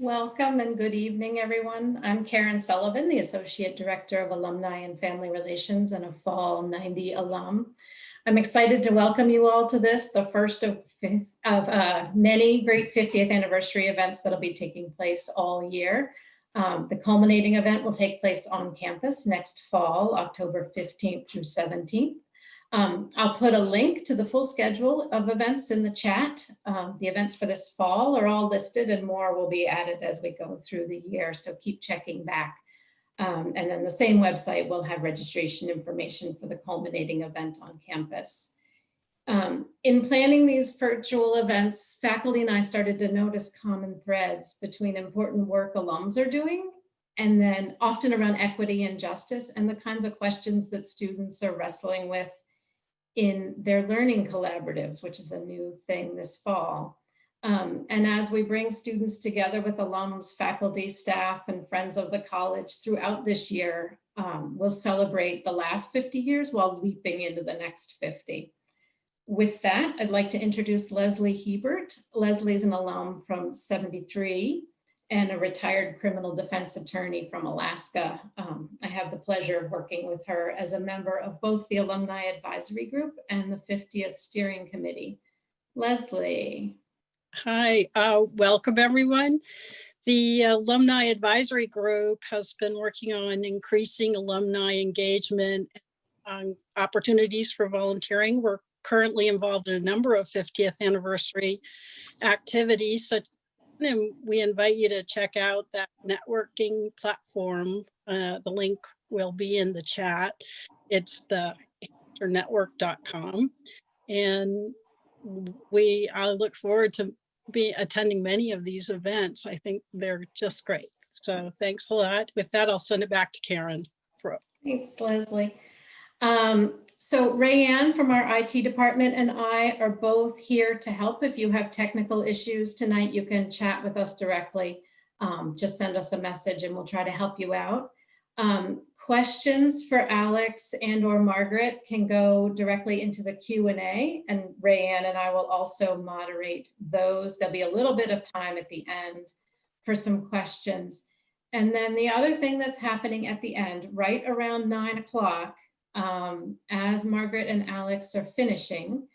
Welcome and good evening, everyone. I'm Karen Sullivan, the Associate Director of Alumni and Family Relations and a Fall 90 alum. I'm excited to welcome you all to this, the first of many great 50th anniversary events that'll be taking place all year. The culminating event will take place on campus next fall, October 15th through 17th. I'll put a link to the full schedule of events in the chat. The events for this fall are all listed and more will be added as we go through the year, so keep checking back. And then the same website will have registration information for the culminating event on campus. In planning these virtual events, faculty and I started to notice common threads between important work alums are doing and then often around equity and justice and the kinds of questions that students are wrestling with in their learning collaboratives, which is a new thing this fall. And as we bring students together with alums, faculty, staff, and friends of the college throughout this year, we'll celebrate the last 50 years while leaping into the next 50. With that, I'd like to introduce Leslie Hebert. Leslie is an alum from 73 and a retired criminal defense attorney from Alaska. I have the pleasure of working with her as a member of both the Alumni Advisory Group and the 50th Steering Committee. Leslie. Hi, welcome everyone. The Alumni Advisory Group has been working on increasing alumni engagement and opportunities for volunteering. We're currently involved in a number of 50th anniversary activities, such and we invite you to check out that networking platform. The link will be in the chat. It's the network.com. And I look forward to attending many of these events. I think they're just great. So thanks a lot. With that, I'll send it back to Karen. Thanks, Leslie. So Rayanne from our IT department and I are both here to help. If you have technical issues tonight, you can chat with us directly. Just send us a message and we'll try to help you out. Questions for Alex and or Margaret can go directly into the Q&A, and Rayanne and I will also moderate those. There'll be a little bit of time at the end for some questions. And then the other thing that's happening at the end, right around 9 o'clock, as Margaret and Alex are finishing,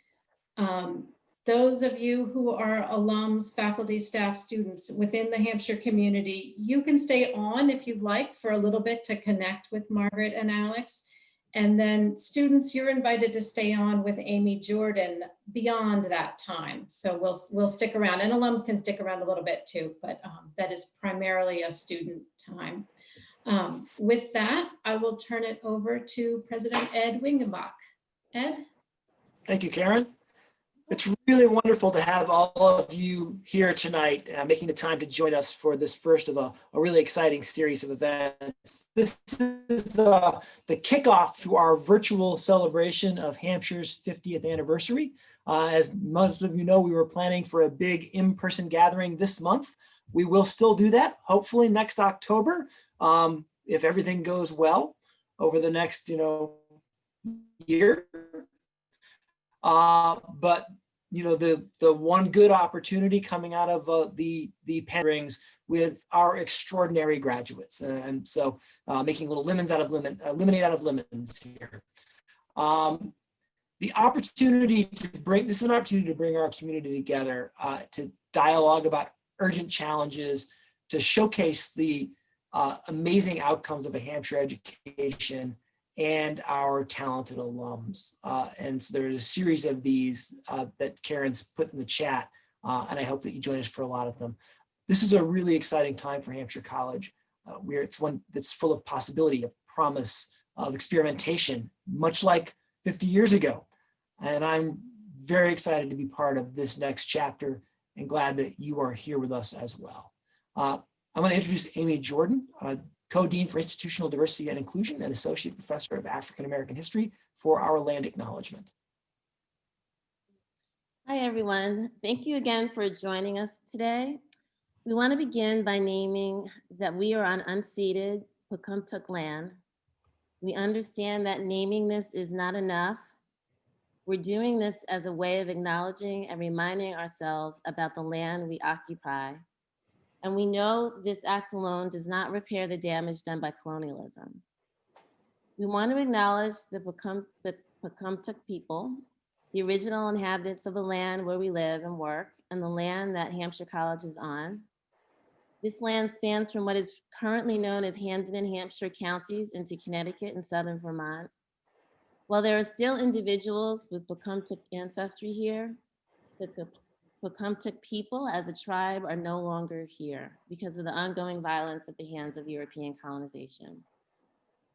those of you who are alums, faculty, staff, students within the Hampshire community, you can stay on if you'd like for a little bit to connect with Margaret and Alex. And then students, you're invited to stay on with Amy Jordan beyond that time. So we'll stick around, and alums can stick around a little bit too, but that is primarily a student time. With that, I will turn it over to President Ed Wingenbach. Ed? Thank you, Karen. It's really wonderful to have all of you here tonight, making the time to join us for this first of a really exciting series of events. This is the kickoff to our virtual celebration of Hampshire's 50th anniversary. As most of you know, we were planning for a big in-person gathering this month. We will still do that, hopefully next October, if everything goes well over the next year. But the one good opportunity coming out of the pandemic with our extraordinary graduates, and so making little lemonade out of lemons here. The opportunity to bring this is an opportunity to bring our community together, to dialogue about urgent challenges, to showcase the amazing outcomes of a Hampshire education and our talented alums. And so there's a series of these that Karen's put in the chat, and I hope that you join us for a lot of them. This is a really exciting time for Hampshire College, where it's one that's full of possibility, of promise, of experimentation, much like 50 years ago. And I'm very excited to be part of this next chapter and glad that you are here with us as well. I'm going to introduce Amy Jordan, Co-Dean for Institutional Diversity and Inclusion and Associate Professor of African American History for our land acknowledgement. Hi, everyone. Thank you again for joining us today. We want to begin by naming that we are on unceded Pocumtuck land. We understand that naming this is not enough. We're doing this as a way of acknowledging and reminding ourselves about the land we occupy. And we know this act alone does not repair the damage done by colonialism. We want to acknowledge the Pocumtuck people, the original inhabitants of the land where we live and work, and the land that Hampshire College is on. This land spans from what is currently known as Hampden and Hampshire counties into Connecticut and southern Vermont. While there are still individuals with Pocumtuck ancestry here, the Pocumtuck people as a tribe are no longer here because of the ongoing violence at the hands of European colonization.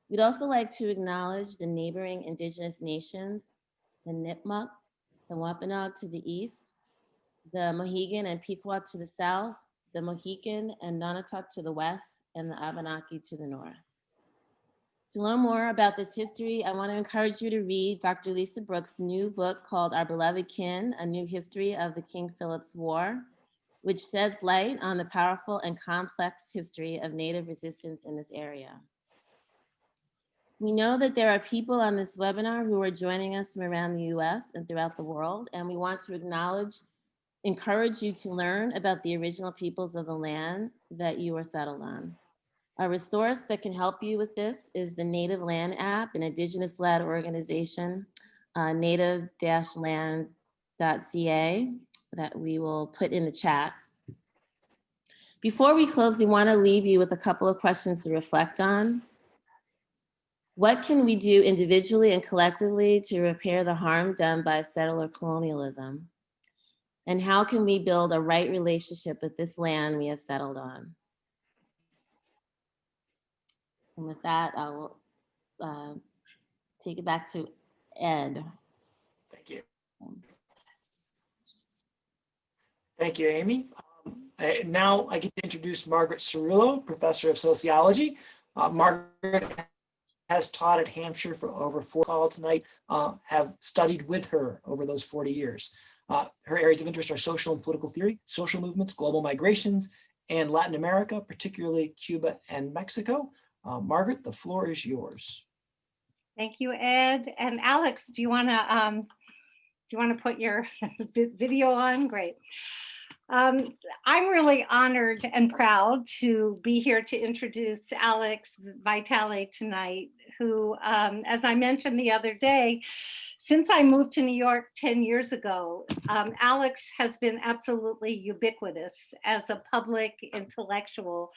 We'd also like to acknowledge the neighboring indigenous nations, the Nipmuc, the Wampanoag to the east, the Mohegan and Pequot to the south, the Mohican and Nonotuck to the west, and the Abenaki to the north. To learn more about this history, I want to encourage you to read Dr. Lisa Brooks' new book called Our Beloved Kin, A New History of the King Philip's War, which sheds light on the powerful and complex history of Native resistance in this area. We know that there are people on this webinar who are joining us from around the US and throughout the world, and we want to encourage you to learn about the original peoples of the land that you are settled on. A resource that can help you with this is the Native Land app, an indigenous-led organization, native-land.ca, that we will put in the chat. Before we close, we want to leave you with a couple of questions to reflect on. What can we do individually and collectively to repair the harm done by settler colonialism? And how can we build a right relationship with this land we have settled on? And with that, I will take it back to Ed. Thank you. Thank you, Amy. Now I get to introduce Margaret Cerullo, Professor of Sociology. Margaret has taught at Hampshire for over 4 years tonight, have studied with her over those 40 years. Her areas of interest are social and political theory, social movements, global migrations, and Latin America, particularly Cuba and Mexico. Margaret, the floor is yours. Thank you, Ed. And Alex, do you want to put your video on? Great. I'm really honored and proud to be here to introduce Alex Vitale tonight, who, as I mentioned the other day, since I moved to New York 10 years ago, Alex has been absolutely ubiquitous as a public intellectual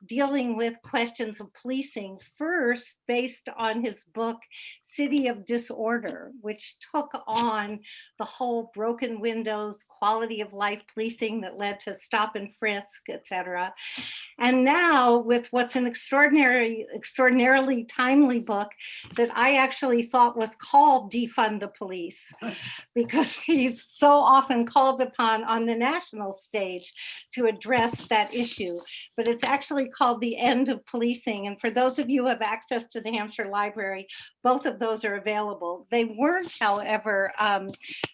dealing with questions of policing, first based on his book, City of Disorder, which took on the whole broken windows, quality of life policing that led to stop and frisk, et cetera. And now with what's an extraordinarily timely book that I actually thought was called Defund the Police, because he's so often called upon on the national stage to address that issue. But it's actually called The End of Policing. And for those of you who have access to the Hampshire Library, both of those are available. They weren't, however,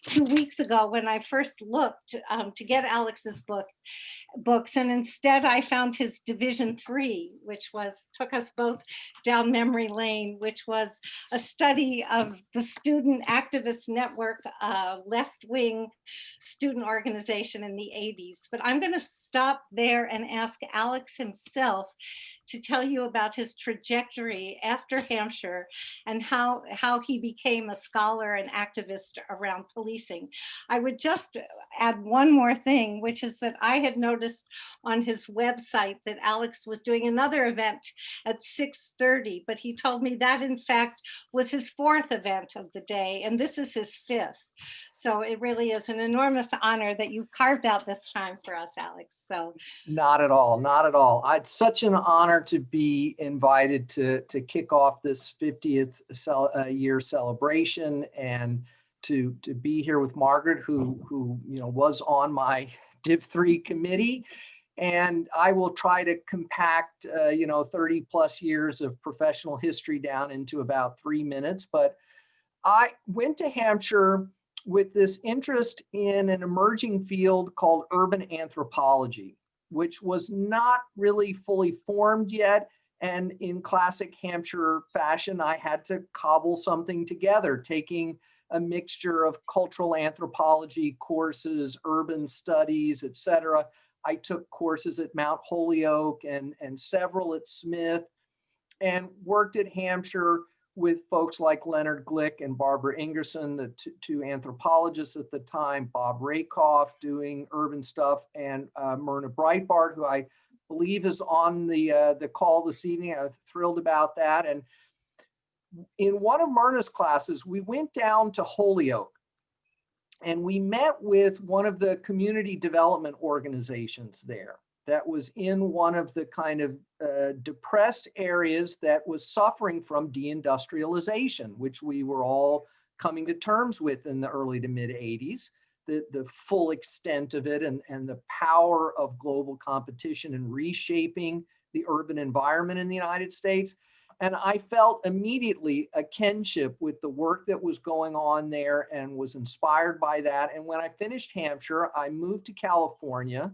2 weeks ago when I first looked to get Alex's books, and instead I found his Division 3, which took us both down memory lane, which was a study of the student activist network, left-wing student organization in the 80s. But I'm going to stop there and ask Alex himself to tell you about his trajectory after Hampshire and how he became a scholar and activist around policing. I would just add one more thing, which is that I had noticed on his website that Alex was doing another event at 6:30, but he told me that in fact was his 4th event of the day, and this is his 5th. So it really is an enormous honor that you carved out this time for us, Alex. So not at all, not at all. It's such an honor to be invited to kick off this 50th year celebration and to be here with Margaret, who was on my Div 3 committee. And I will try to compact 30 plus years of professional history down into about 3 minutes. But I went to Hampshire with this interest in an emerging field called urban anthropology, which was not really fully formed yet. And in classic Hampshire fashion, I had to cobble something together, taking a mixture of cultural anthropology courses, urban studies, et cetera. I took courses at Mount Holyoke and several at Smith, and worked at Hampshire with folks like Leonard Glick and Barbara Ingerson, the two anthropologists at the time, Bob Rakoff doing urban stuff, and Myrna Breitbart, who I believe is on the call this evening. I was thrilled about that. And in one of Myrna's classes, we went down to Holyoke and we met with one of the community development organizations there that was in one of the kind of depressed areas that was suffering from deindustrialization, which we were all coming to terms with in the early to mid 80s, the full extent of it and the power of global competition and reshaping the urban environment in the United States. And I felt immediately a kinship with the work that was going on there and was inspired by that. And when I finished Hampshire, I moved to California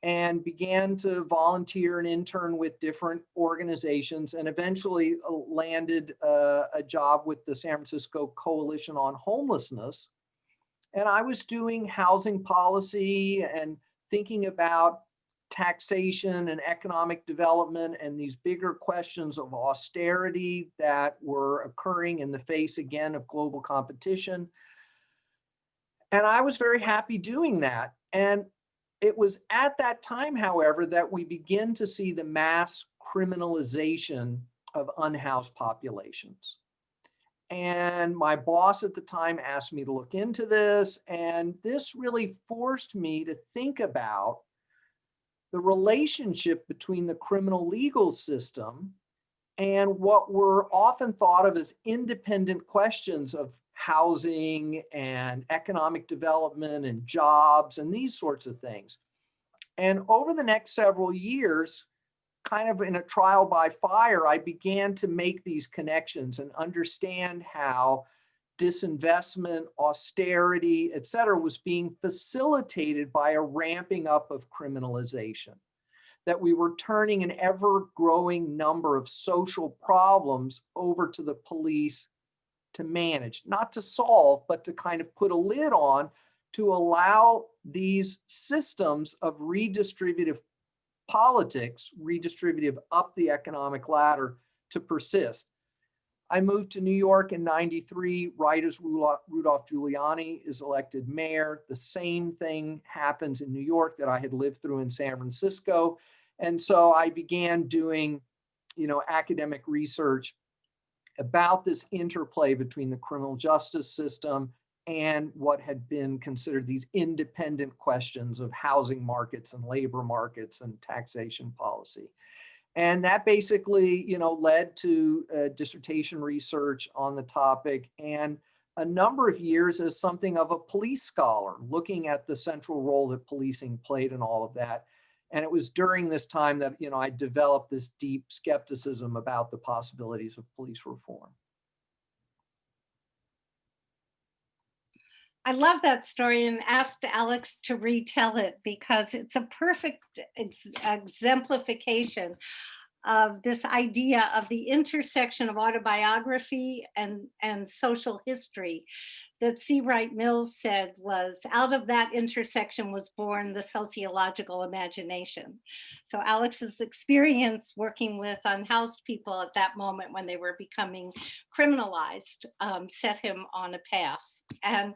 and began to volunteer and intern with different organizations, and eventually landed a job with the San Francisco Coalition on Homelessness. And I was doing housing policy and thinking about taxation and economic development and these bigger questions of austerity that were occurring in the face again of global competition. And I was very happy doing that. And it was at that time, however, that we begin to see the mass criminalization of unhoused populations. And my boss at the time asked me to look into this, and this really forced me to think about the relationship between the criminal legal system and what were often thought of as independent questions of housing and economic development and jobs and these sorts of things. And over the next several years, kind of in a trial by fire, I began to make these connections and understand how disinvestment, austerity, et cetera, was being facilitated by a ramping up of criminalization. That we were turning an ever-growing number of social problems over to the police to manage, not to solve, but to kind of put a lid on, to allow these systems of redistributive politics, redistributive up the economic ladder, to persist. I moved to New York in '93, right as Rudolph Giuliani is elected mayor. The same thing happens in New York that I had lived through in San Francisco. And so I began doing, academic research about this interplay between the criminal justice system and what had been considered these independent questions of housing markets and labor markets and taxation policy. And that basically, led to dissertation research on the topic and a number of years as something of a police scholar, looking at the central role that policing played in all of that. And it was during this time that, I developed this deep skepticism about the possibilities of police reform. I love that story and asked Alex to retell it because it's a perfect exemplification of this idea of the intersection of autobiography and social history that C. Wright Mills said was out of that intersection was born the sociological imagination. So Alex's experience working with unhoused people at that moment when they were becoming criminalized set him on a path. And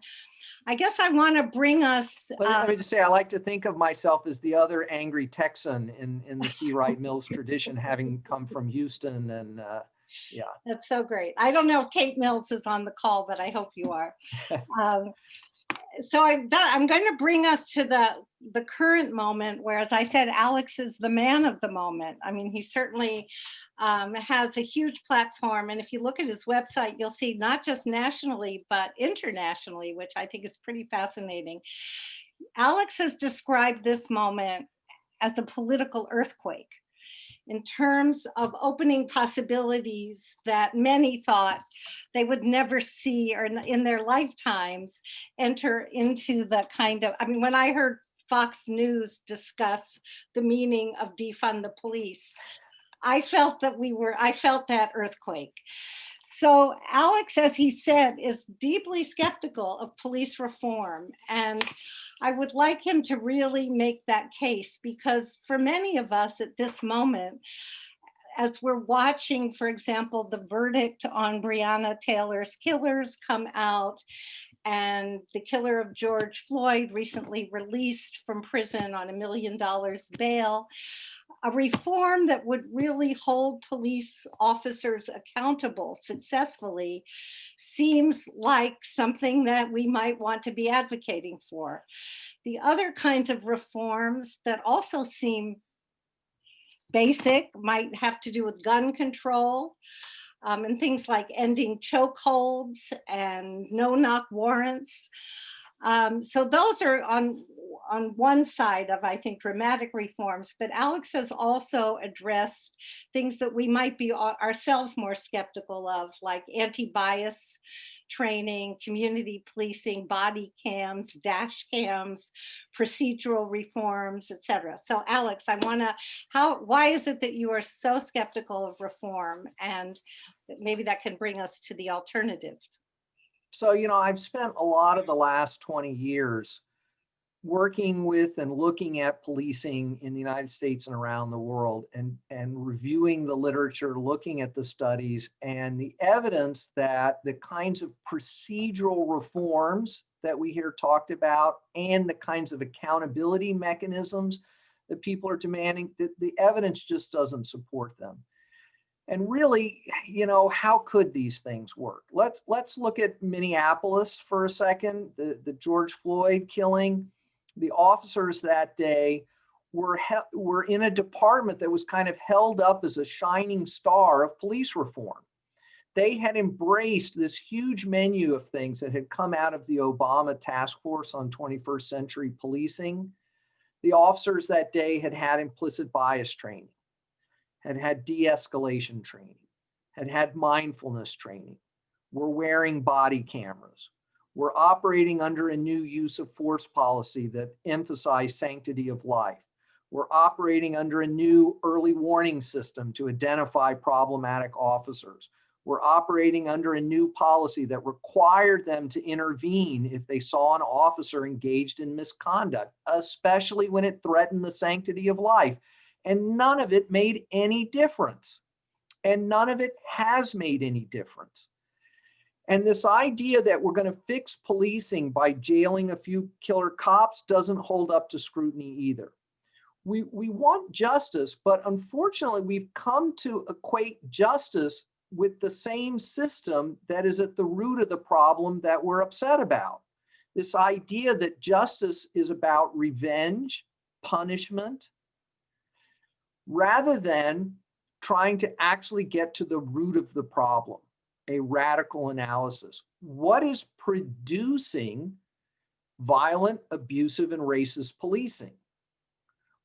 I guess I want to bring us. Let me just say, I like to think of myself as the other angry Texan in the C. Wright Mills tradition, having come from Houston, and yeah. That's so great. I don't know if Kate Mills is on the call, but I hope you are. So I'm going to bring us to the current moment, where, as I said, Alex is the man of the moment. I mean, he certainly has a huge platform. And if you look at his website, you'll see not just nationally, but internationally, which I think is pretty fascinating. Alex has described this moment as a political earthquake in terms of opening possibilities that many thought they would never see or in their lifetimes enter into the kind of, when I heard Fox News discuss the meaning of defund the police, I felt that earthquake. So Alex, as he said, is deeply skeptical of police reform. And I would like him to really make that case, because for many of us at this moment, as we're watching, for example, the verdict on Breonna Taylor's killers come out, and the killer of George Floyd recently released from prison on $1 million bail, a reform that would really hold police officers accountable successfully seems like something that we might want to be advocating for. The other kinds of reforms that also seem basic might have to do with gun control, and things like ending chokeholds and no-knock warrants. So those are on one side of, I think, dramatic reforms, but Alex has also addressed things that we might be ourselves more skeptical of, like anti-bias training, community policing, body cams, dash cams, procedural reforms, etc. So Alex, why is it that you are so skeptical of reform? And maybe that can bring us to the alternatives. So, I've spent a lot of the last 20 years working with and looking at policing in the United States and around the world, and reviewing the literature, looking at the studies and the evidence that the kinds of procedural reforms that we hear talked about and the kinds of accountability mechanisms that people are demanding, the evidence just doesn't support them. And really, how could these things work? Let's look at Minneapolis for a second, the George Floyd killing. The officers that day were in a department that was kind of held up as a shining star of police reform. They had embraced this huge menu of things that had come out of the Obama task force on 21st century policing. The officers that day had had implicit bias training, had had de-escalation training, had had mindfulness training, were wearing body cameras, were operating under a new use of force policy that emphasized sanctity of life. We're operating under a new early warning system to identify problematic officers. We're operating under a new policy that required them to intervene if they saw an officer engaged in misconduct, especially when it threatened the sanctity of life. And none of it made any difference. And none of it has made any difference. And this idea that we're going to fix policing by jailing a few killer cops doesn't hold up to scrutiny either. We want justice, but unfortunately, we've come to equate justice with the same system that is at the root of the problem that we're upset about. This idea that justice is about revenge, punishment, rather than trying to actually get to the root of the problem, a radical analysis. What is producing violent, abusive, and racist policing?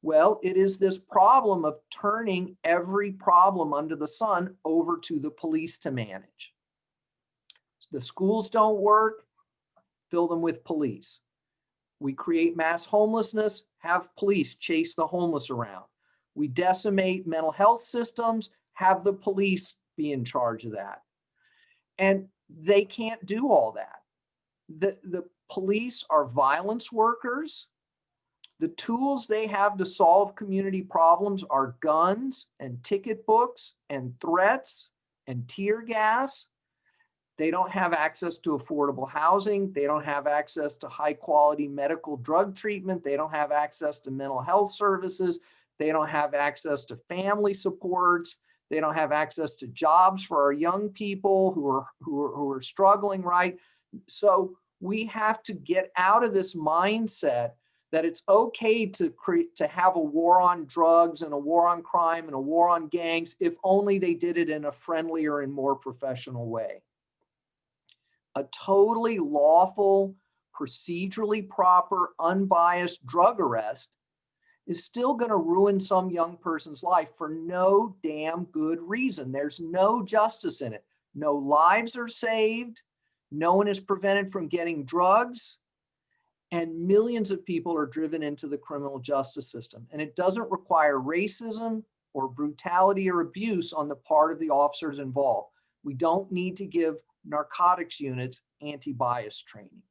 Well, it is this problem of turning every problem under the sun over to the police to manage. The schools don't work, fill them with police. We create mass homelessness, have police chase the homeless around. We decimate mental health systems, have the police be in charge of that. And they can't do all that. The police are violence workers. The tools they have to solve community problems are guns and ticket books and threats and tear gas. They don't have access to affordable housing. They don't have access to high quality medical drug treatment. They don't have access to mental health services. They don't have access to family supports. They don't have access to jobs for our young people who are struggling, right? So we have to get out of this mindset that it's okay to have a war on drugs and a war on crime and a war on gangs if only they did it in a friendlier and more professional way. A totally lawful, procedurally proper, unbiased drug arrest is still going to ruin some young person's life for no damn good reason. There's no justice in it. No lives are saved. No one is prevented from getting drugs. And millions of people are driven into the criminal justice system. And it doesn't require racism or brutality or abuse on the part of the officers involved. We don't need to give narcotics units anti-bias training.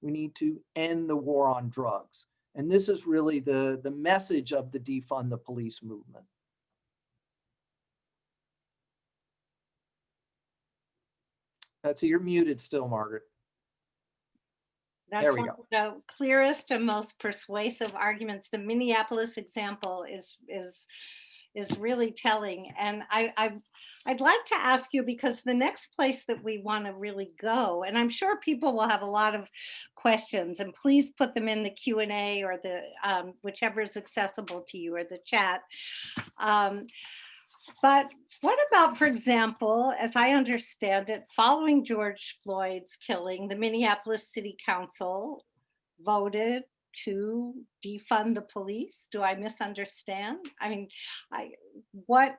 We need to end the war on drugs. And this is really the message of the Defund the Police movement. So you're muted still, Margaret. That's There we one go. of the clearest and most persuasive arguments. The Minneapolis example is really telling. And I'd like to ask you, because the next place that we want to really go, and I'm sure people will have a lot of questions, and please put them in the Q&A or the whichever is accessible to you, or the chat. But what about, for example, as I understand it, following George Floyd's killing, the Minneapolis City Council voted to defund the police? Do I misunderstand? I mean, what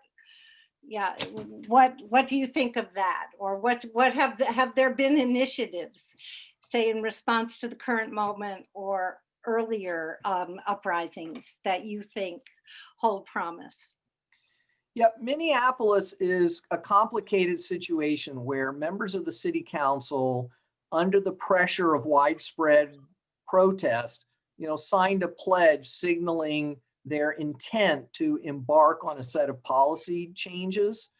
do you think of that? Or what have there been initiatives, say in response to the current moment or earlier uprisings, that you think hold promise? Yeah, Minneapolis is a complicated situation where members of the city council, under the pressure of widespread protest, signed a pledge signaling their intent to embark on a set of policy changes.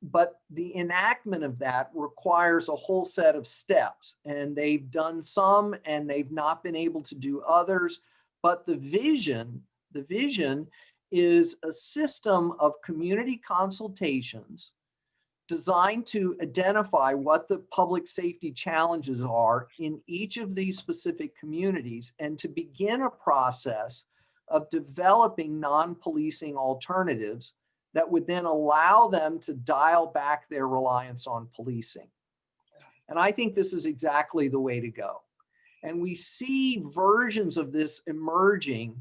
But the enactment of that requires a whole set of steps, and they've done some and they've not been able to do others. But the vision is a system of community consultations designed to identify what the public safety challenges are in each of these specific communities, and to begin a process of developing non-policing alternatives that would then allow them to dial back their reliance on policing. And I think this is exactly the way to go. And we see versions of this emerging,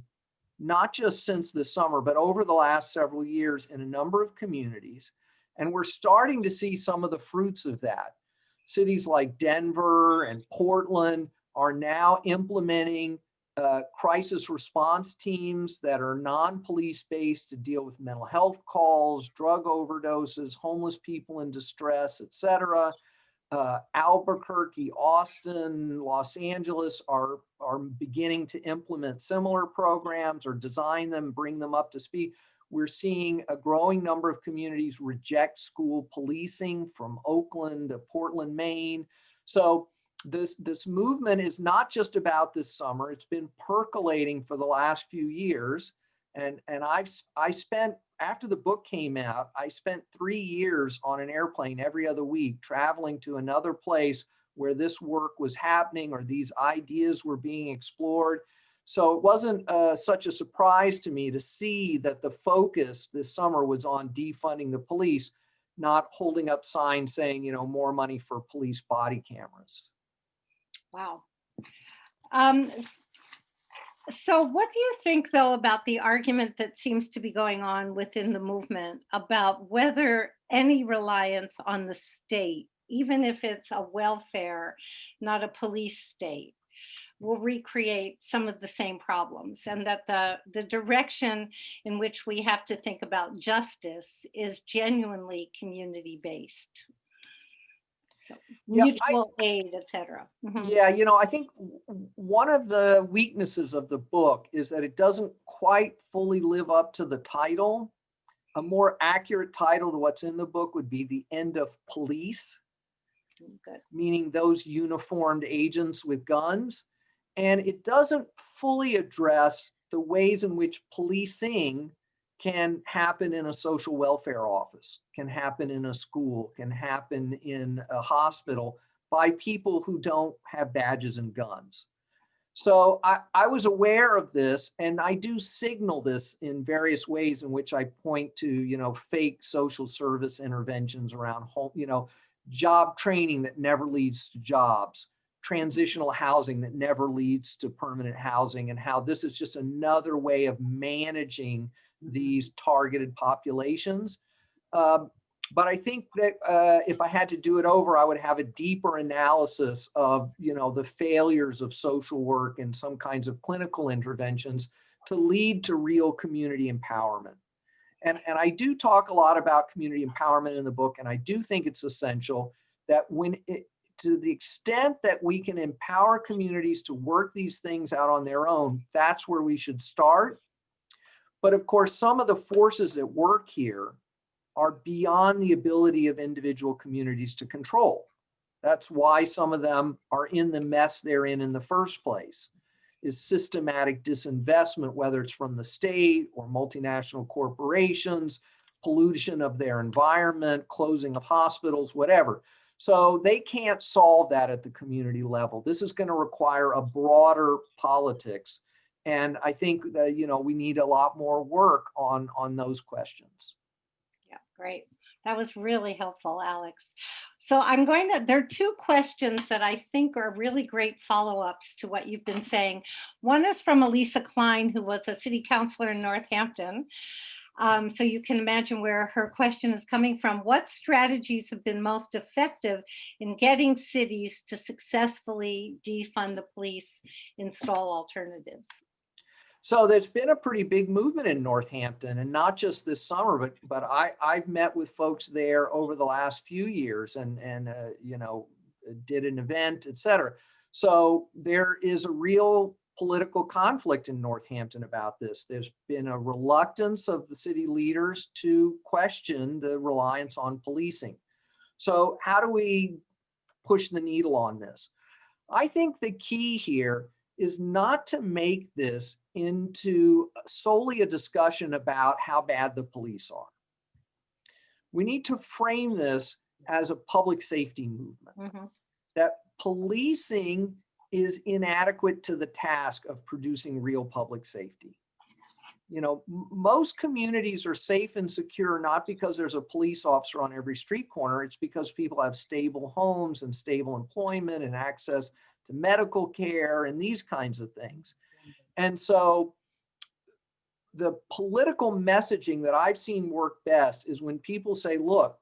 not just since this summer, but over the last several years in a number of communities. And we're starting to see some of the fruits of that. Cities like Denver and Portland are now implementing crisis response teams that are non-police based to deal with mental health calls, drug overdoses, homeless people in distress, et cetera. Albuquerque, Austin, Los Angeles are beginning to implement similar programs or design them, bring them up to speed. We're seeing a growing number of communities reject school policing, from Oakland to Portland, Maine. So this movement is not just about this summer. It's been percolating for the last few years. And I spent, after the book came out, I spent 3 years on an airplane every other week, traveling to another place where this work was happening or these ideas were being explored. So it wasn't such a surprise to me to see that the focus this summer was on defunding the police, not holding up signs saying, more money for police body cameras. Wow. So what do you think, though, about the argument that seems to be going on within the movement about whether any reliance on the state, even if it's a welfare, not a police state, will recreate some of the same problems, and that the direction in which we have to think about justice is genuinely community-based? So mutual aid, et cetera. Mm-hmm. Yeah, I think one of the weaknesses of the book is that it doesn't quite fully live up to the title. A more accurate title to what's in the book would be The End of Police, meaning those uniformed agents with guns. And it doesn't fully address the ways in which policing can happen in a social welfare office, can happen in a school, can happen in a hospital by people who don't have badges and guns. So I was aware of this, and I do signal this in various ways in which I point to, fake social service interventions around home, job training that never leads to jobs, transitional housing that never leads to permanent housing, and how this is just another way of managing these targeted populations. But I think that if I had to do it over, I would have a deeper analysis of, the failures of social work and some kinds of clinical interventions to lead to real community empowerment. And I do talk a lot about community empowerment in the book, and I do think it's essential that to the extent that we can empower communities to work these things out on their own, that's where we should start. But of course, some of the forces at work here are beyond the ability of individual communities to control. That's why some of them are in the mess they're in the first place, is systematic disinvestment, whether it's from the state or multinational corporations, pollution of their environment, closing of hospitals, whatever. So they can't solve that at the community level. This is going to require a broader politics. And I think that, we need a lot more work on those questions. Yeah, great. That was really helpful, Alex. So there are two questions that I think are really great follow-ups to what you've been saying. One is from Elisa Klein, who was a city councilor in Northampton. So you can imagine where her question is coming from. What strategies have been most effective in getting cities to successfully defund the police, install alternatives? So there's been a pretty big movement in Northampton, and not just this summer, but I've met with folks there over the last few years and did an event, et cetera. So there is a real political conflict in Northampton about this. There's been a reluctance of the city leaders to question the reliance on policing. So how do we push the needle on this? I think the key here is not to make this into solely a discussion about how bad the police are. We need to frame this as a public safety movement, that policing is inadequate to the task of producing real public safety. Most communities are safe and secure not because there's a police officer on every street corner. It's because people have stable homes and stable employment and access to medical care and these kinds of things. And so the political messaging that I've seen work best is when people say, look,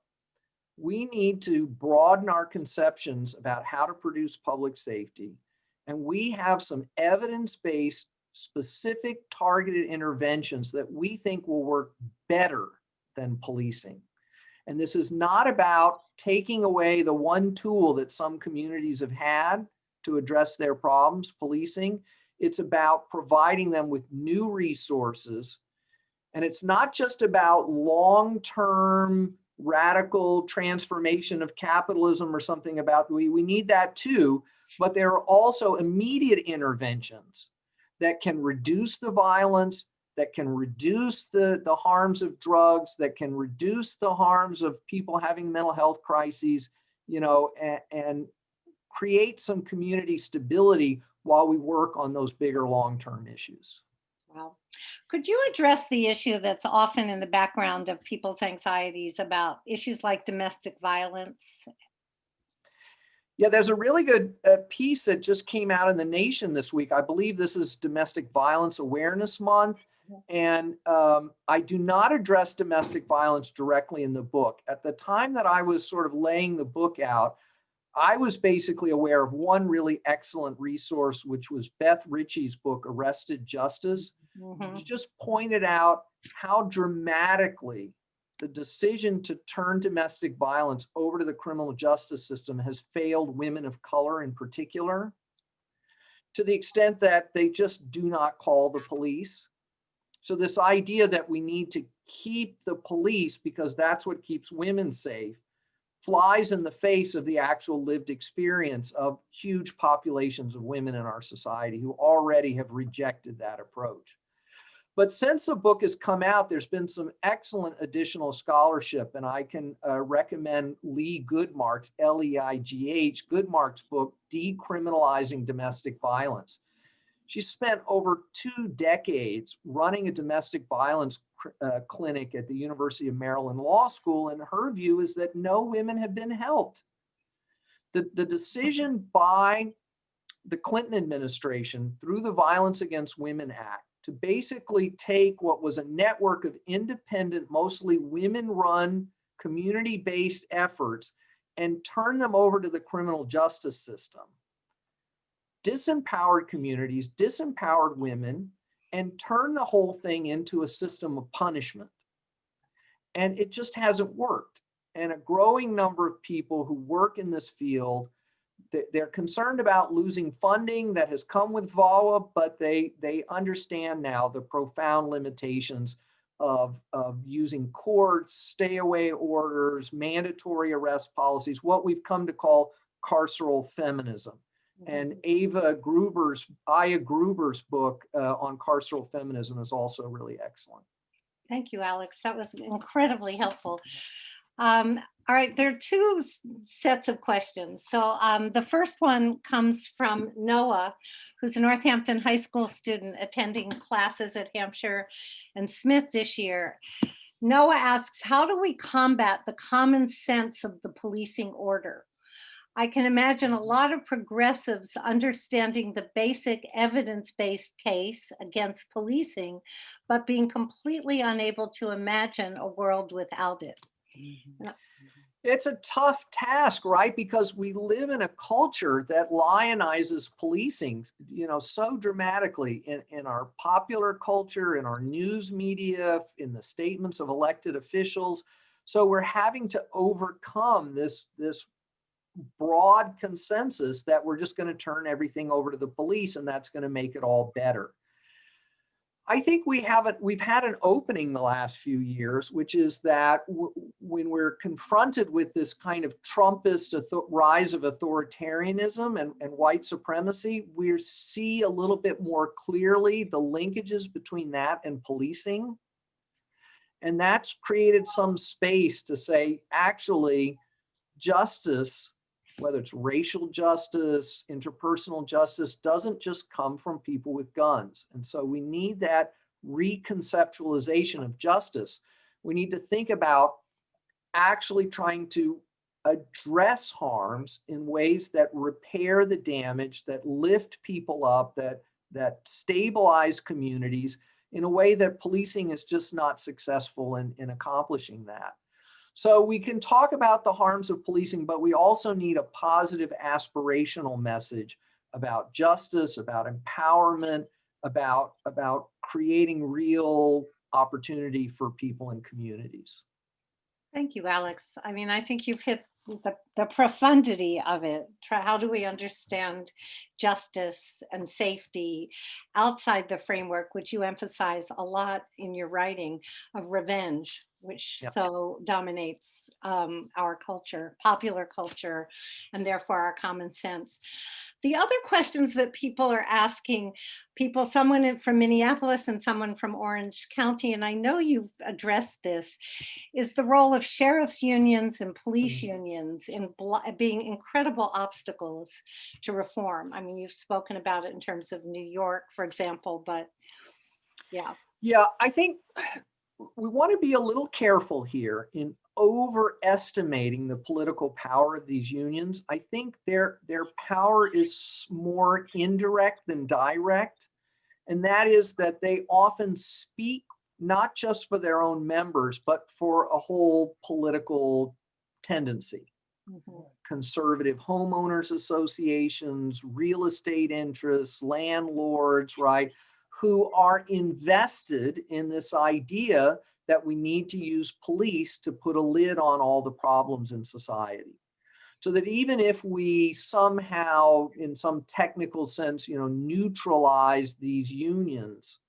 we need to broaden our conceptions about how to produce public safety. And we have some evidence-based, specific targeted interventions that we think will work better than policing. And this is not about taking away the one tool that some communities have had to address their problems, policing. It's about providing them with new resources. And it's not just about long-term radical transformation of capitalism or something about, we need that too, but there are also immediate interventions that can reduce the violence, that can reduce the harms of drugs, that can reduce the harms of people having mental health crises, and create some community stability while we work on those bigger long-term issues. Wow. Could you address the issue that's often in the background of people's anxieties about issues like domestic violence? Yeah, there's a really good piece that just came out in The Nation this week. I believe this is Domestic Violence Awareness Month. And I do not address domestic violence directly in the book. At the time that I was sort of laying the book out, I was basically aware of one really excellent resource, which was Beth Ritchie's book, Arrested Justice. She just pointed out how dramatically the decision to turn domestic violence over to the criminal justice system has failed women of color in particular, to the extent that they just do not call the police. So this idea that we need to keep the police because that's what keeps women safe flies in the face of the actual lived experience of huge populations of women in our society who already have rejected that approach. But since the book has come out, there's been some excellent additional scholarship, and I can recommend Lee Goodmark's, Leigh Goodmark's book, Decriminalizing Domestic Violence. She spent over 2 decades running a domestic violence clinic at the University of Maryland Law School, and her view is that no women have been helped. The decision by the Clinton administration through the Violence Against Women Act to basically take what was a network of independent, mostly women-run, community-based efforts and turn them over to the criminal justice system disempowered communities, disempowered women, and turn the whole thing into a system of punishment. And it just hasn't worked. And a growing number of people who work in this field they're concerned about losing funding that has come with VAWA, but they understand now the profound limitations of using courts, stay away orders, mandatory arrest policies, what we've come to call carceral feminism. And Aya Gruber's book on carceral feminism is also really excellent. Thank you, Alex. That was incredibly helpful. All right, there are two sets of questions. So the first one comes from Noah, who's a Northampton High School student attending classes at Hampshire and Smith this year. Noah asks, how do we combat the common sense of the policing order? I can imagine a lot of progressives understanding the basic evidence-based case against policing, but being completely unable to imagine a world without it. It's a tough task, right? Because we live in a culture that lionizes policing, so dramatically in our popular culture, in our news media, in the statements of elected officials. So we're having to overcome this broad consensus that we're just going to turn everything over to the police and that's going to make it all better. I think we've had an opening the last few years, which is that when we're confronted with this kind of Trumpist rise of authoritarianism and white supremacy, we see a little bit more clearly the linkages between that and policing. And that's created some space to say, actually, justice, whether it's racial justice, interpersonal justice, doesn't just come from people with guns. And so we need that reconceptualization of justice. We need to think about actually trying to address harms in ways that repair the damage, that lift people up, that stabilize communities in a way that policing is just not successful in accomplishing that. So we can talk about the harms of policing, but we also need a positive aspirational message about justice, about empowerment, about creating real opportunity for people and communities. Thank you, Alex. I mean, I think you've hit the profundity of it. How do we understand justice and safety outside the framework, which you emphasize a lot in your writing, of revenge, which so dominates our culture, popular culture, and therefore our common sense. The other questions that people are asking, someone from Minneapolis and someone from Orange County, and I know you've addressed this, is the role of sheriff's unions and police unions in being incredible obstacles to reform. I mean, you've spoken about it in terms of New York, for example, but yeah. Yeah, I think we want to be a little careful here in overestimating the political power of these unions. I think their power is more indirect than direct. And that is that they often speak not just for their own members, but for a whole political tendency. Conservative homeowners associations, real estate interests, landlords, right, who are invested in this idea that we need to use police to put a lid on all the problems in society. So that even if we somehow, in some technical sense, neutralize these unions,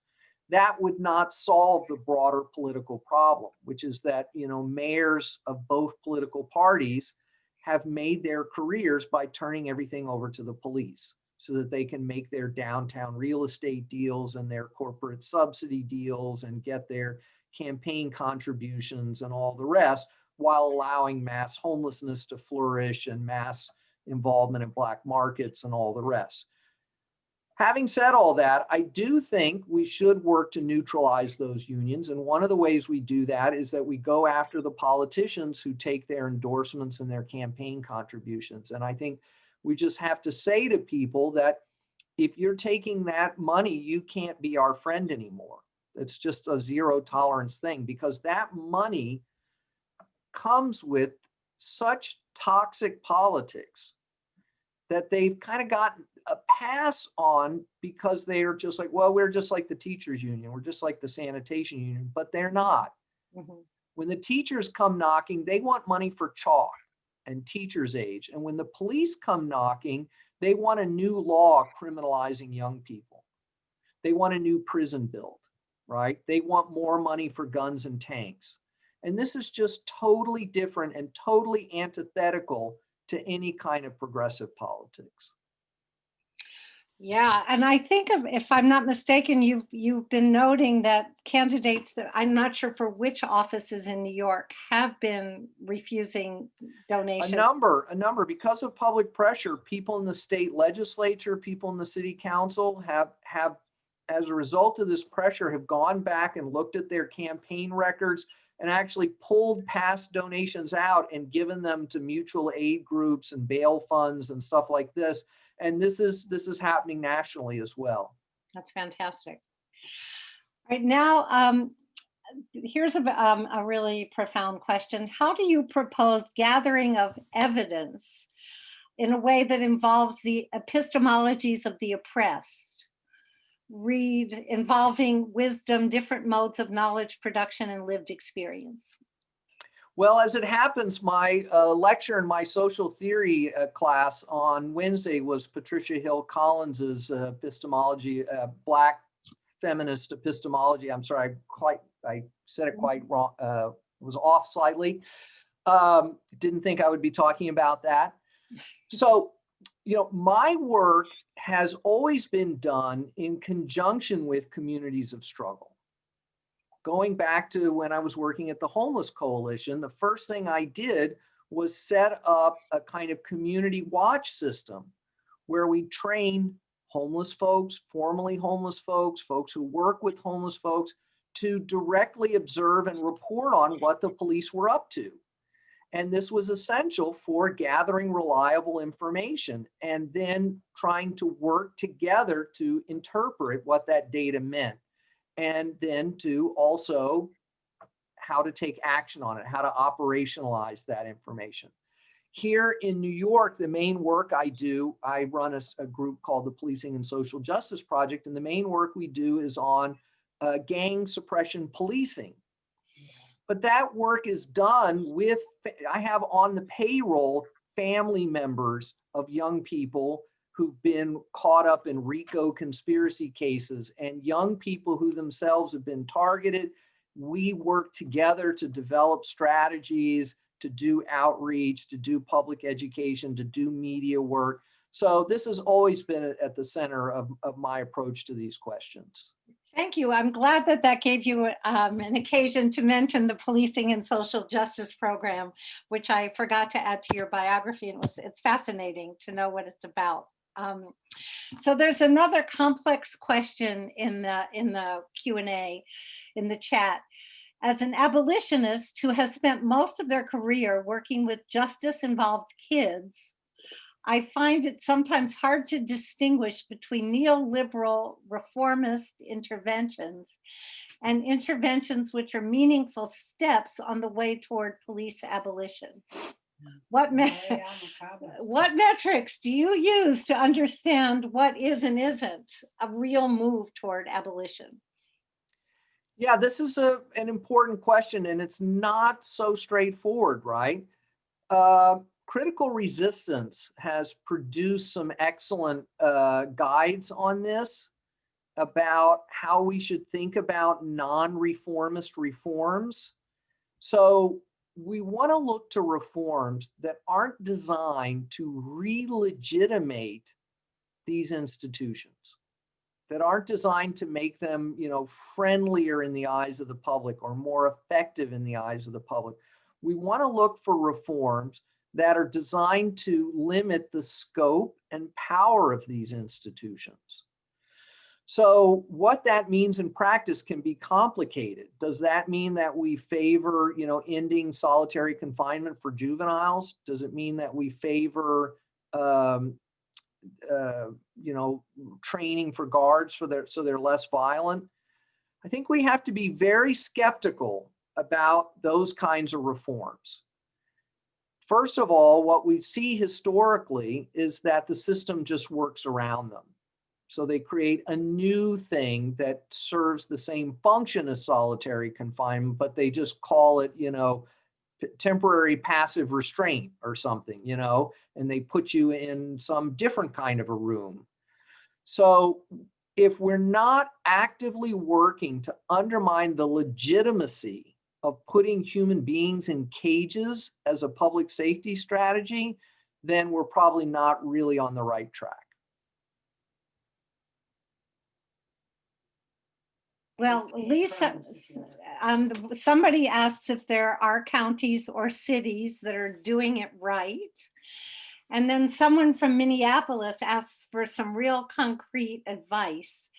that would not solve the broader political problem, which is that, mayors of both political parties have made their careers by turning everything over to the police so that they can make their downtown real estate deals and their corporate subsidy deals and get their campaign contributions and all the rest, while allowing mass homelessness to flourish and mass involvement in black markets and all the rest. Having said all that, I do think we should work to neutralize those unions. And one of the ways we do that is that we go after the politicians who take their endorsements and their campaign contributions. And I think we just have to say to people that if you're taking that money, you can't be our friend anymore. It's just a zero tolerance thing, because that money comes with such toxic politics that they've kind of gotten a pass on, because they are just like, well, we're just like the teachers union, we're just like the sanitation union, but they're not. When the teachers come knocking, they want money for chalk. and teachers' age. And when the police come knocking, they want a new law criminalizing young people. They want a new prison build, right? They want more money for guns and tanks. And this is just totally different and totally antithetical to any kind of progressive politics. Yeah, and I think if I'm not mistaken, you've been noting that candidates that I'm not sure for which offices in New York have been refusing donations. A number, because of public pressure, people in the state legislature, people in the city council have, as a result of this pressure, have gone back and looked at their campaign records and actually pulled past donations out and given them to mutual aid groups and bail funds and stuff like this. And this is happening nationally as well. That's fantastic. Right now, here's a really profound question. How do you propose gathering of evidence in a way that involves the epistemologies of the oppressed? Read involving wisdom, different modes of knowledge production, and lived experience. Well, as it happens, my lecture in my social theory class on Wednesday was Patricia Hill Collins's epistemology, Black feminist epistemology. I'm sorry, I said it quite wrong. Was off slightly. Didn't think I would be talking about that. So, my work has always been done in conjunction with communities of struggle. Going back to when I was working at the Homeless Coalition, the first thing I did was set up a kind of community watch system where we train homeless folks, formerly homeless folks, folks who work with homeless folks, to directly observe and report on what the police were up to. And this was essential for gathering reliable information and then trying to work together to interpret what that data meant. And then to also how to take action on it, how to operationalize that information. Here in New York, the main work I do, I run a group called the Policing and Social Justice Project, and the main work we do is on gang suppression policing. But that work is done with, I have on the payroll family members of young people who've been caught up in RICO conspiracy cases and young people who themselves have been targeted. We work together to develop strategies, to do outreach, to do public education, to do media work. So this has always been at the center of my approach to these questions. Thank you. I'm glad that gave you an occasion to mention the Policing and Social Justice Program, which I forgot to add to your biography. And it's fascinating to know what it's about. So there's another complex question in the Q&A in the chat. As an abolitionist who has spent most of their career working with justice-involved kids, I find it sometimes hard to distinguish between neoliberal reformist interventions and interventions which are meaningful steps on the way toward police abolition. What metrics do you use to understand what is and isn't a real move toward abolition? Yeah, this is an important question, and it's not so straightforward, right? Critical Resistance has produced some excellent guides on this about how we should think about non-reformist reforms. So we want to look to reforms that aren't designed to re-legitimate these institutions, that aren't designed to make them, friendlier in the eyes of the public or more effective in the eyes of the public. We want to look for reforms that are designed to limit the scope and power of these institutions. So what that means in practice can be complicated. Does that mean that we favor, ending solitary confinement for juveniles? Does it mean that we favor, training for guards so they're less violent? I think we have to be very skeptical about those kinds of reforms. First of all, what we see historically is that the system just works around them. So they create a new thing that serves the same function as solitary confinement, but they just call it, temporary passive restraint or something, you know, and they put you in some different kind of a room. So if we're not actively working to undermine the legitimacy of putting human beings in cages as a public safety strategy, then we're probably not really on the right track. Well, Lisa, somebody asks if there are counties or cities that are doing it right. And then someone from Minneapolis asks for some real concrete advice.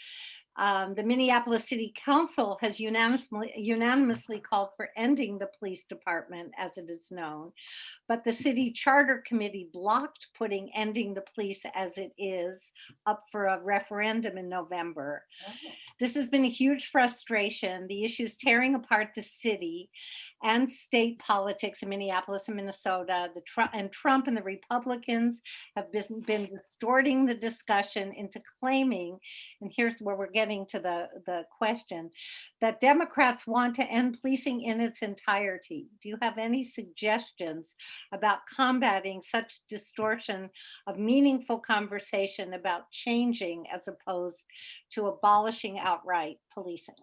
The Minneapolis City Council has unanimously called for ending the police department as it is known, but the city charter committee blocked putting ending the police as it is up for a referendum in November. This has been a huge frustration. The issue is tearing apart the city and state politics in Minneapolis and Minnesota. Trump and the Republicans have been distorting the discussion into claiming, and here's where we're getting to the question, that Democrats want to end policing in its entirety. Do you have any suggestions about combating such distortion of meaningful conversation about changing as opposed to abolishing outright policing?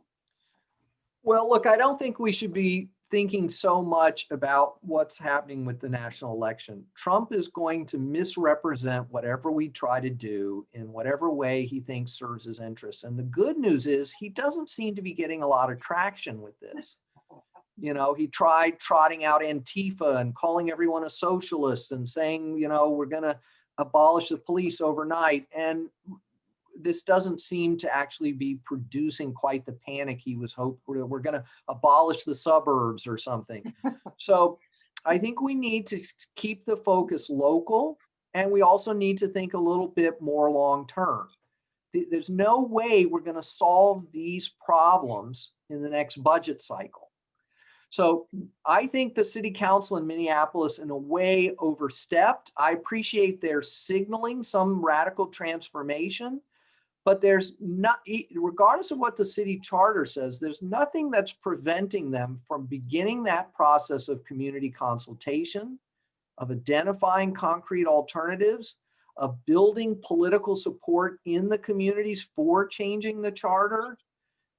Well, look, I don't think we should be thinking so much about what's happening with the national election. Trump is going to misrepresent whatever we try to do in whatever way he thinks serves his interests. And the good news is he doesn't seem to be getting a lot of traction with this. You know, he tried trotting out Antifa and calling everyone a socialist and saying, you know, we're going to abolish the police overnight. And this doesn't seem to actually be producing quite the panic he was hoping. We're going to abolish the suburbs or something. So I think we need to keep the focus local, and we also need to think a little bit more long term. There's no way we're going to solve these problems in the next budget cycle. So I think the city council in Minneapolis in a way overstepped. I appreciate their signaling some radical transformation, but there's not, regardless of what the city charter says, there's nothing that's preventing them from beginning that process of community consultation, of identifying concrete alternatives, of building political support in the communities for changing the charter.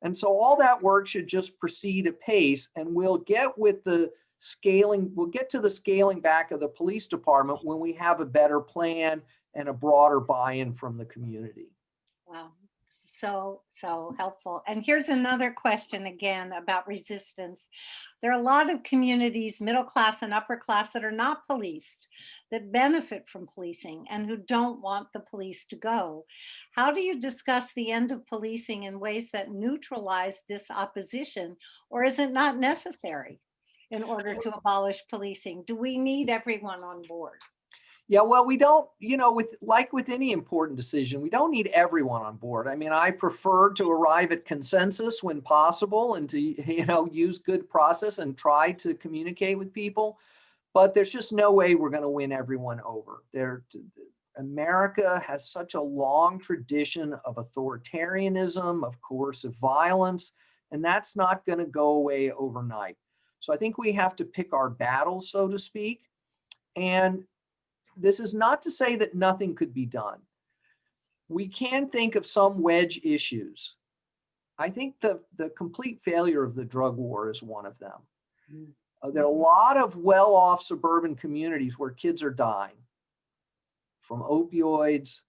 And so all that work should just proceed apace, and we'll get with the scaling, we'll get to the scaling back of the police department when we have a better plan and a broader buy-in from the community. Wow, so helpful. And here's another question again about resistance. There are a lot of communities, middle class and upper class, that are not policed, that benefit from policing and who don't want the police to go. How do you discuss the end of policing in ways that neutralize this opposition, or is it not necessary in order to abolish policing? Do we need everyone on board? Yeah, well, we don't, you know, with any important decision, we don't need everyone on board. I mean, I prefer to arrive at consensus when possible and to, you know, use good process and try to communicate with people. But there's just no way we're going to win everyone over. America has such a long tradition of authoritarianism, of coercive violence, and that's not going to go away overnight. So I think we have to pick our battles, so to speak. And this is not to say that nothing could be done. We can think of some wedge issues. I think the complete failure of the drug war is one of them. There are a lot of well-off suburban communities where kids are dying from opioids,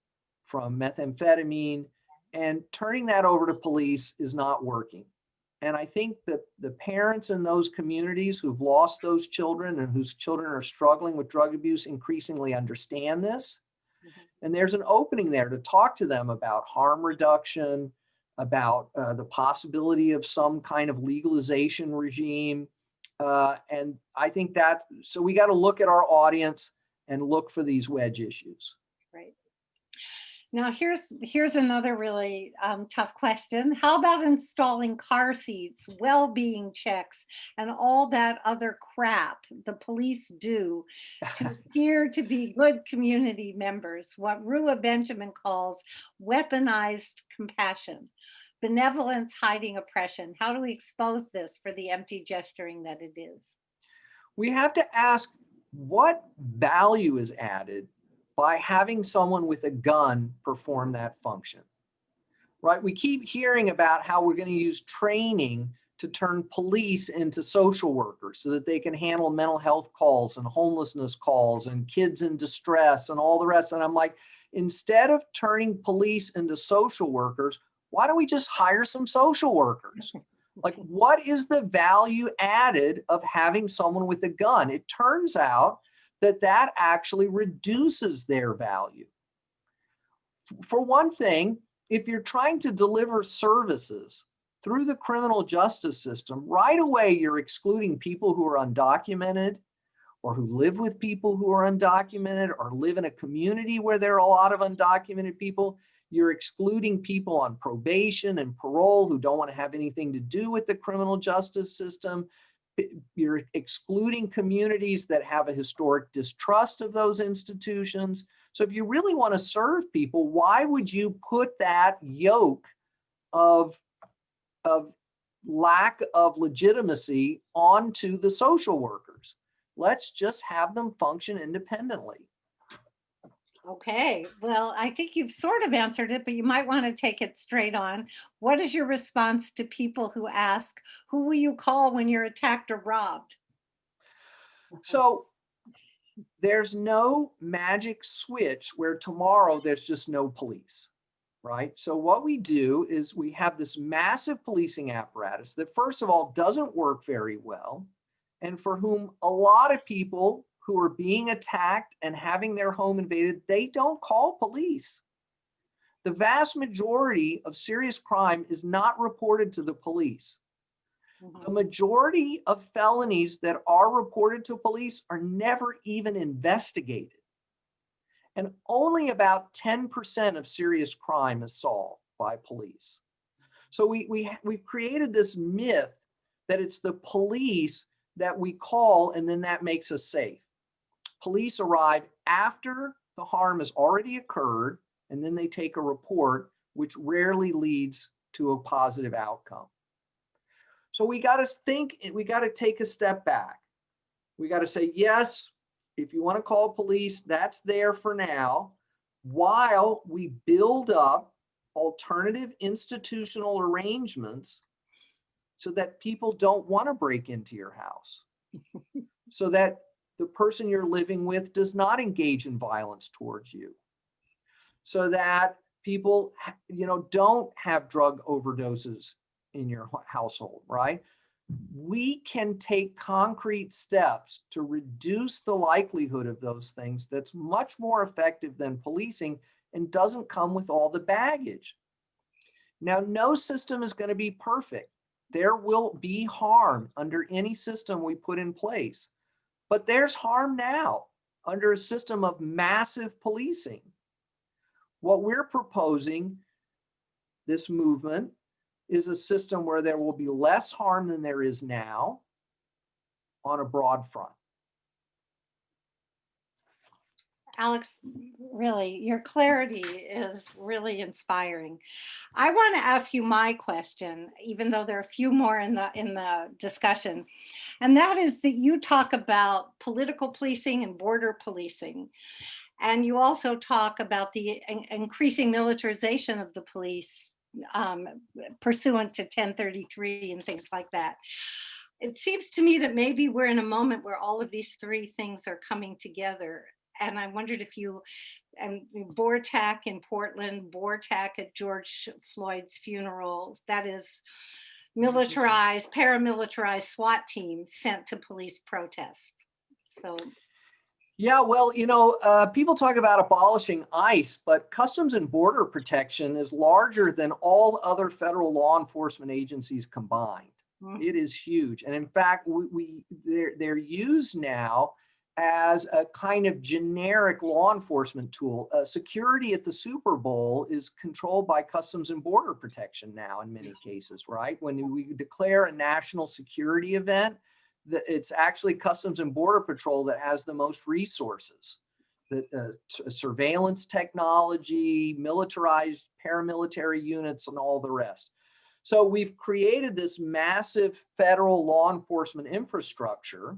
from methamphetamine, and turning that over to police is not working. And I think that the parents in those communities who've lost those children and whose children are struggling with drug abuse increasingly understand this. And there's an opening there to talk to them about harm reduction, about the possibility of some kind of legalization regime. And I think that, so we got to look at our audience and look for these wedge issues. Right. Now, here's another really tough question. How about installing car seats, well-being checks, and all that other crap the police do to appear to be good community members, what Rua Benjamin calls weaponized compassion, benevolence hiding oppression? How do we expose this for the empty gesturing that it is? We have to ask what value is added by having someone with a gun perform that function, right? We keep hearing about how we're going to use training to turn police into social workers so that they can handle mental health calls and homelessness calls and kids in distress and all the rest. And I'm like, instead of turning police into social workers, why don't we just hire some social workers? Like, what is the value added of having someone with a gun? It turns out that that actually reduces their value. For one thing, if you're trying to deliver services through the criminal justice system, right away you're excluding people who are undocumented or who live with people who are undocumented or live in a community where there are a lot of undocumented people. You're excluding people on probation and parole who don't want to have anything to do with the criminal justice system. You're excluding communities that have a historic distrust of those institutions. So if you really want to serve people, why would you put that yoke of lack of legitimacy onto the social workers? Let's just have them function independently. Okay, well, I think you've sort of answered it, but you might want to take it straight on. What is your response to people who ask, who will you call when you're attacked or robbed? So there's no magic switch where tomorrow there's just no police, right? So what we do is we have this massive policing apparatus that, first of all, doesn't work very well, and for whom a lot of people who are being attacked and having their home invaded, they don't call police. The vast majority of serious crime is not reported to the police. The majority of felonies that are reported to police are never even investigated. And only about 10% of serious crime is solved by police. So we've created this myth that it's the police that we call and then that makes us safe. Police arrive after the harm has already occurred, and then they take a report, which rarely leads to a positive outcome. So we got to take a step back. We got to say, yes, if you want to call police, that's there for now, while we build up alternative institutional arrangements so that people don't want to break into your house, so that the person you're living with does not engage in violence towards you, so that people, don't have drug overdoses in your household, right? We can take concrete steps to reduce the likelihood of those things that's much more effective than policing and doesn't come with all the baggage. Now, no system is going to be perfect. There will be harm under any system we put in place. But there's harm now under a system of massive policing. What we're proposing, this movement, is a system where there will be less harm than there is now on a broad front. Alex, really, your clarity is really inspiring. I want to ask you my question, even though there are a few more in the discussion, and that is that you talk about political policing and border policing, and you also talk about the increasing militarization of the police pursuant to 1033 and things like that. It seems to me that maybe we're in a moment where all of these three things are coming together. And I wondered if BORTAC in Portland, BORTAC at George Floyd's funeral, that is militarized, paramilitarized SWAT teams sent to police protests. So. Yeah, well, people talk about abolishing ICE, but Customs and Border Protection is larger than all other federal law enforcement agencies combined. Mm-hmm. It is huge. And in fact, they're used now as a kind of generic law enforcement tool. Security at the Super Bowl is controlled by Customs and Border Protection now in many cases, right? When we declare a national security event, it's actually Customs and Border Patrol that has the most resources, the surveillance technology, militarized paramilitary units, and all the rest. So we've created this massive federal law enforcement infrastructure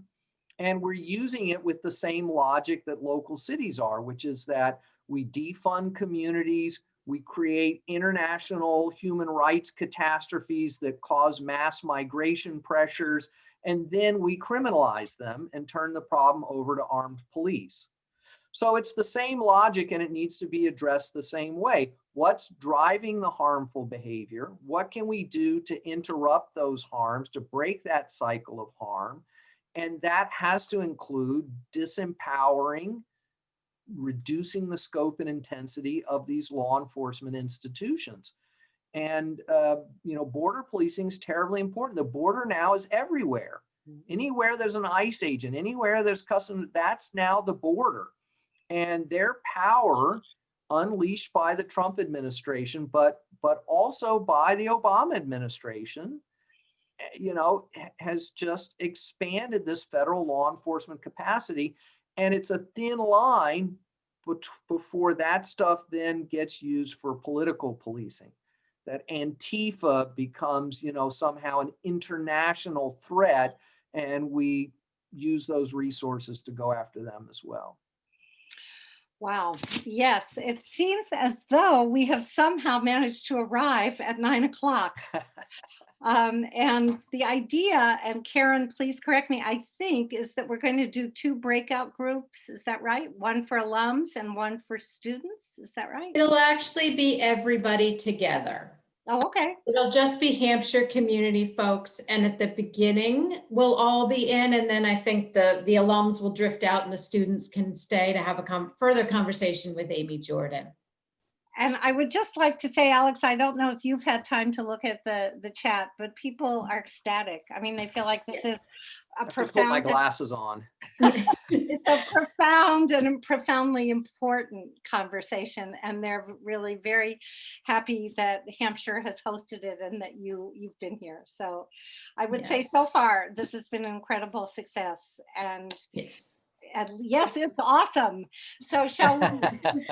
And we're using it with the same logic that local cities are, which is that we defund communities, we create international human rights catastrophes that cause mass migration pressures, and then we criminalize them and turn the problem over to armed police. So it's the same logic, and it needs to be addressed the same way. What's driving the harmful behavior? What can we do to interrupt those harms, to break that cycle of harm? And that has to include disempowering, reducing the scope and intensity of these law enforcement institutions. And, border policing is terribly important. The border now is everywhere. Anywhere there's an ICE agent, anywhere there's customs, that's now the border. And their power, unleashed by the Trump administration, but also by the Obama administration, has just expanded this federal law enforcement capacity. And it's a thin line before that stuff then gets used for political policing. That Antifa becomes, somehow an international threat, and we use those resources to go after them as well. Wow. Yes, it seems as though we have somehow managed to arrive at 9 o'clock. And the idea, and Karen, please correct me, I think, is that we're going to do 2 breakout groups. Is that right? One for alums and one for students. Is that right? It'll actually be everybody together. Oh, okay. It'll just be Hampshire community folks. And at the beginning, we'll all be in. And then I think the alums will drift out and the students can stay to have a further conversation with Amy Jordan. And I would just like to say, Alex, I don't know if you've had time to look at the chat, but people are ecstatic. I mean, they feel like this is a Put my profound, glasses on. it's a profound and profoundly important conversation. And they're really very happy that Hampshire has hosted it and that you've been here. So I would say so far, this has been an incredible success. And Yes, it's awesome. So shall we?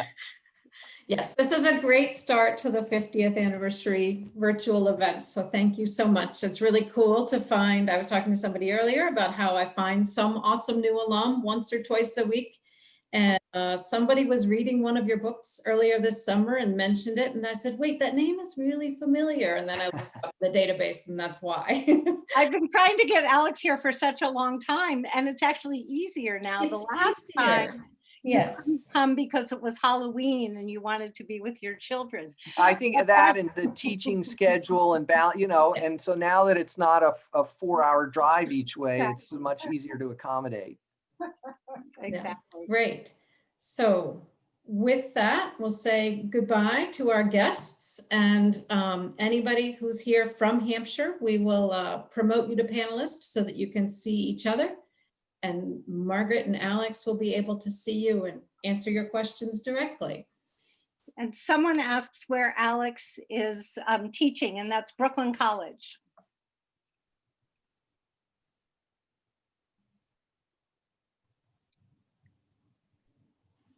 Yes, this is a great start to the 50th anniversary virtual events. So thank you so much. It's really cool to find, I was talking to somebody earlier about how I find some awesome new alum once or twice a week. And somebody was reading one of your books earlier this summer and mentioned it. And I said, wait, that name is really familiar. And then I looked up the database, and that's why. I've been trying to get Alex here for such a long time, and it's actually easier now. The last time. Yes. Come because it was Halloween and you wanted to be with your children. I think that and the teaching schedule and and so now that it's not a 4-hour drive each way, it's much easier to accommodate. Exactly. Yeah. Great. So with that, we'll say goodbye to our guests, and anybody who's here from Hampshire, we will promote you to panelists so that you can see each other. And Margaret and Alex will be able to see you and answer your questions directly. And someone asks where Alex is teaching, and that's Brooklyn College.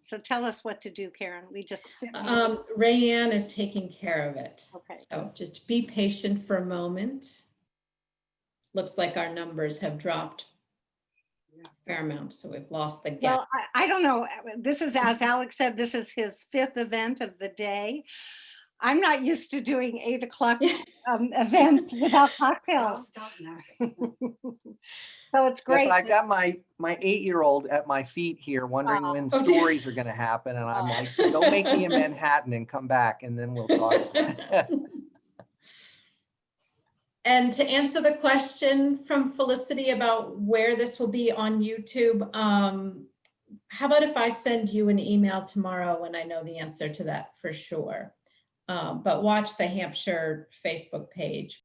So tell us what to do, Karen. We just sit. Rayanne is taking care of it. Okay. So just be patient for a moment. Looks like our numbers have dropped a fair amount, so we've lost the gap. Well, I don't know. This is, as Alex said, this is his 5th event of the day. I'm not used to doing 8 o'clock events without cocktails. So it's great. Yes, I've got my 8-year-old at my feet here wondering when stories are going to happen. And I'm like, go make me a Manhattan and come back and then we'll talk. And to answer the question from Felicity about where this will be on YouTube, how about if I send you an email tomorrow when I know the answer to that for sure? But watch the Hampshire Facebook page